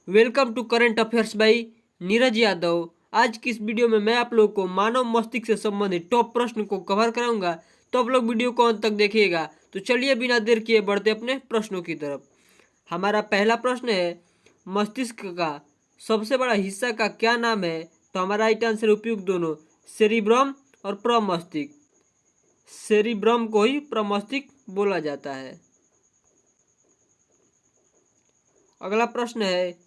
Welcome to current affairs by Neeraj Yadav. आज की इस वीडियो में मैं आप लोग को मानव मस्तिष्क से संबंधित टॉप प्रश्न को कवर कराऊंगा, तो आप लोग वीडियो को अंत तक देखिएगा। तो चलिए बिना देर किए बढ़ते अपने प्रश्नों की तरफ। हमारा पहला प्रश्न है, मस्तिष्क का सबसे बड़ा हिस्सा का क्या नाम है? तो हमारा राइट आंसर उपयुक्त दोनों, सेरिब्रम और प्रमस्तिष्क। सेरिब्रम को ही प्रमस्तिष्क बोला जाता है। अगला प्रश्न है,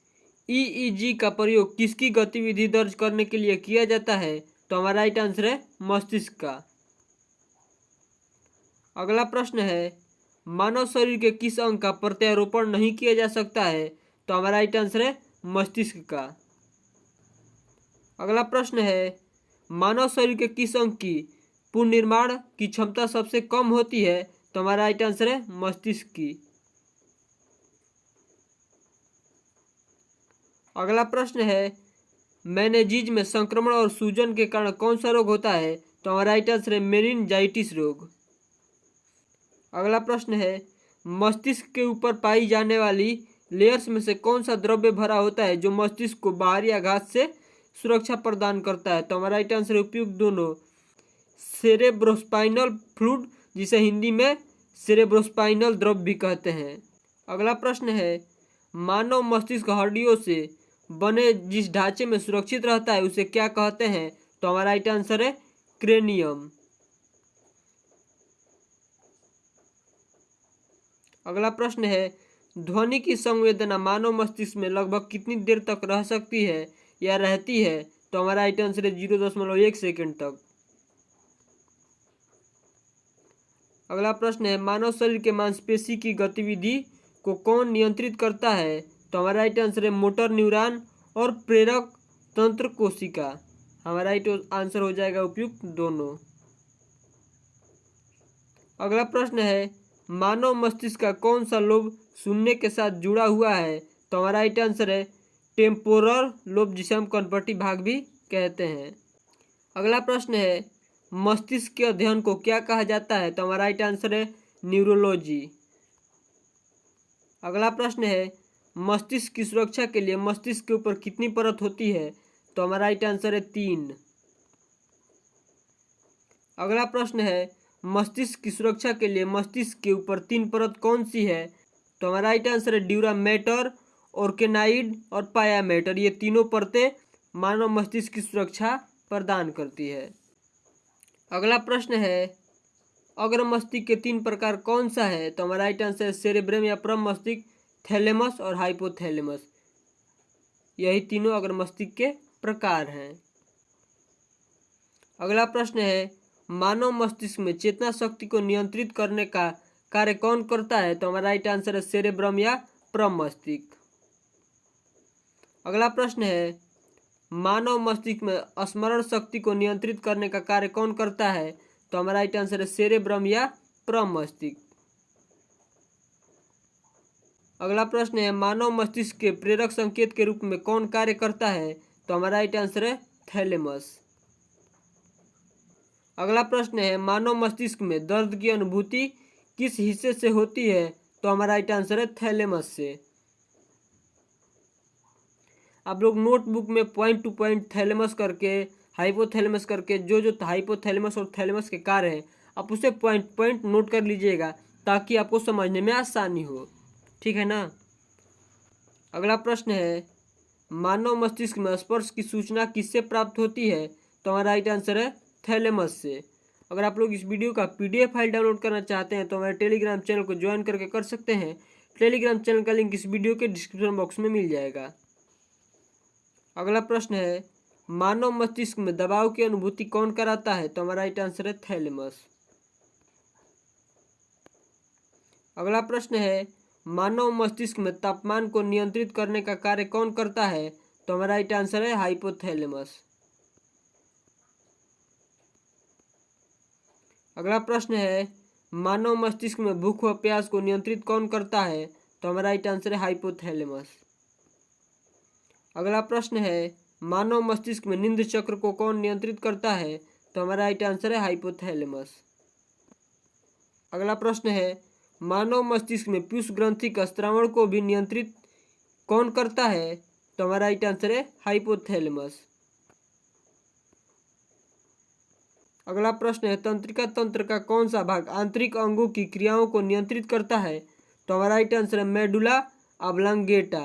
ईईजी का प्रयोग किसकी गतिविधि दर्ज करने के लिए किया जाता है? तो हमारा राइट आंसर है मस्तिष्क का। अगला प्रश्न है, मानव शरीर के किस अंग का प्रत्यारोपण नहीं किया जा सकता है? तो हमारा राइट आंसर है मस्तिष्क का। अगला प्रश्न है, मानव शरीर के किस अंग की पुनर्निर्माण की क्षमता सबसे कम होती है? तो हमारा राइट आंसर है मस्तिष्क की। अगला प्रश्न है, मेनिंजेस में संक्रमण और सूजन के कारण कौन सा रोग होता है? तो हमारा राइट आंसर है मेनिंजाइटिस रोग। अगला प्रश्न है, मस्तिष्क के ऊपर पाई जाने वाली लेयर्स में से कौन सा द्रव्य भरा होता है जो मस्तिष्क को बाहरी आघात से सुरक्षा प्रदान करता है? तो हमारा राइट आंसर है उपयुक्त दोनों, सेरेब्रोस्पाइनल फ्लूइड, जिसे हिंदी में सेरेब्रोस्पाइनल द्रव्य भी कहते हैं। अगला प्रश्न है, मानव मस्तिष्क हड्डियों से बने जिस ढांचे में सुरक्षित रहता है उसे क्या कहते हैं? तो हमारा राइट आंसर है क्रेनियम। अगला प्रश्न है, ध्वनि की संवेदना मानव मस्तिष्क में लगभग कितनी देर तक रह सकती है या रहती है? तो हमारा राइट आंसर है 0.1 सेकेंड तक। अगला प्रश्न है, मानव शरीर के मांसपेशी की गतिविधि को कौन नियंत्रित करता है? तो हमारा राइट आंसर है मोटर न्यूरॉन और प्रेरक तंत्र कोशिका। हमारा राइट आंसर हो जाएगा उपयुक्त दोनों। अगला प्रश्न है, मानव मस्तिष्क का कौन सा लोब सुनने के साथ जुड़ा हुआ है? तो हमारा राइट आंसर है टेम्पोरल लोब, जिसे हम कनपटी भाग भी कहते हैं। अगला प्रश्न है, मस्तिष्क के अध्ययन को क्या कहा जाता है? तो हमारा राइट आंसर है न्यूरोलॉजी। अगला प्रश्न है, मस्तिष्क की सुरक्षा के लिए मस्तिष्क के ऊपर कितनी परत होती है? तो हमारा राइट आंसर है 3। अगला प्रश्न है, मस्तिष्क की सुरक्षा के लिए मस्तिष्क के ऊपर 3 परत कौन सी है? तो हमारा राइट आंसर है ड्यूरा मैटर, ऑर्केनाइड और पाया मैटर। ये तीनों परतें मानव मस्तिष्क की सुरक्षा प्रदान करती है। अगला प्रश्न है, अग्र मस्तिष्क के 3 प्रकार कौन सा है? तो हमारा राइट आंसर है सेरेब्रम या प्रम मस्तिष्क, थैलेमस और हाइपोथैलेमस। यही तीनों अग्र मस्तिष्क के प्रकार हैं। अगला प्रश्न है, मानव मस्तिष्क में चेतना शक्ति को नियंत्रित करने का कार्य कौन करता है? तो हमारा राइट आंसर है सेरेब्रम या प्रम मस्तिष्क। अगला प्रश्न है, मानव मस्तिष्क में स्मरण शक्ति को नियंत्रित करने का कार्य कौन करता है? तो हमारा राइट आंसर है सेरेब्रम या प्रम मस्तिष्क। अगला प्रश्न है, मानव मस्तिष्क के प्रेरक संकेत के रूप में कौन कार्य करता है? तो हमारा राइट आंसर है थैलेमस। अगला प्रश्न है, मानव मस्तिष्क में दर्द की अनुभूति किस हिस्से से होती है? तो हमारा राइट आंसर है थैलेमस से। आप लोग नोटबुक में पॉइंट टू पॉइंट थैलेमस करके, हाइपोथैलेमस करके, जो हाइपोथैलेमस और थैलेमस के कार्य हैं आप उसे पॉइंट पॉइंट नोट कर लीजिएगा, ताकि आपको समझने में आसानी हो। ठीक है ना। अगला प्रश्न है, मानव मस्तिष्क में स्पर्श की सूचना किससे प्राप्त होती है? तो हमारा राइट आंसर है थैलेमस से। अगर आप लोग इस वीडियो का PDF फाइल डाउनलोड करना चाहते हैं तो हमारे टेलीग्राम चैनल को ज्वाइन करके कर सकते हैं। टेलीग्राम चैनल का लिंक इस वीडियो के डिस्क्रिप्शन बॉक्स में मिल जाएगा। अगला प्रश्न है, मानव मस्तिष्क में दबाव की अनुभूति कौन कराता है? तो हमारा राइट आंसर है थैलेमस। अगला प्रश्न है, मानव मस्तिष्क में तापमान को नियंत्रित करने का कार्य कौन करता है? तो हमारा राइट आंसर है हाइपोथैलेमस। अगला प्रश्न है, मानव मस्तिष्क में भूख व प्यास को नियंत्रित कौन करता है? तो हमारा राइट आंसर है हाइपोथैलेमस। अगला प्रश्न है, मानव मस्तिष्क में नींद चक्र को कौन नियंत्रित करता है? तो हमारा राइट आंसर है हाइपोथैलेमस। अगला प्रश्न है, मानव मस्तिष्क में पीयूष ग्रंथि का स्रावण को भी नियंत्रित कौन करता है? तो हमारा राइट आंसर है हाइपोथैलेमस। अगला प्रश्न है, तंत्रिका तंत्र का कौन सा भाग आंतरिक अंगों की क्रियाओं को नियंत्रित करता है? तो हमारा राइट आंसर है मेडुला ऑब्लांगेटा।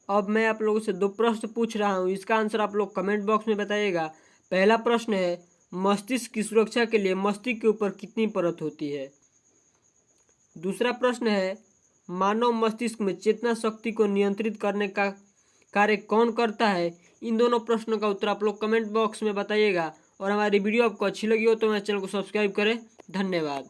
अब मैं आप लोगों से 2 प्रश्न पूछ रहा हूँ, इसका आंसर आप लोग कमेंट बॉक्स में बताइएगा। पहला प्रश्न है, मस्तिष्क की सुरक्षा के लिए मस्तिष्क के ऊपर कितनी परत होती है? दूसरा प्रश्न है, मानव मस्तिष्क में चेतना शक्ति को नियंत्रित करने का कार्य कौन करता है? इन दोनों प्रश्नों का उत्तर आप लोग कमेंट बॉक्स में बताइएगा। और हमारी वीडियो आपको अच्छी लगी हो तो मेरे चैनल को सब्सक्राइब करें। धन्यवाद।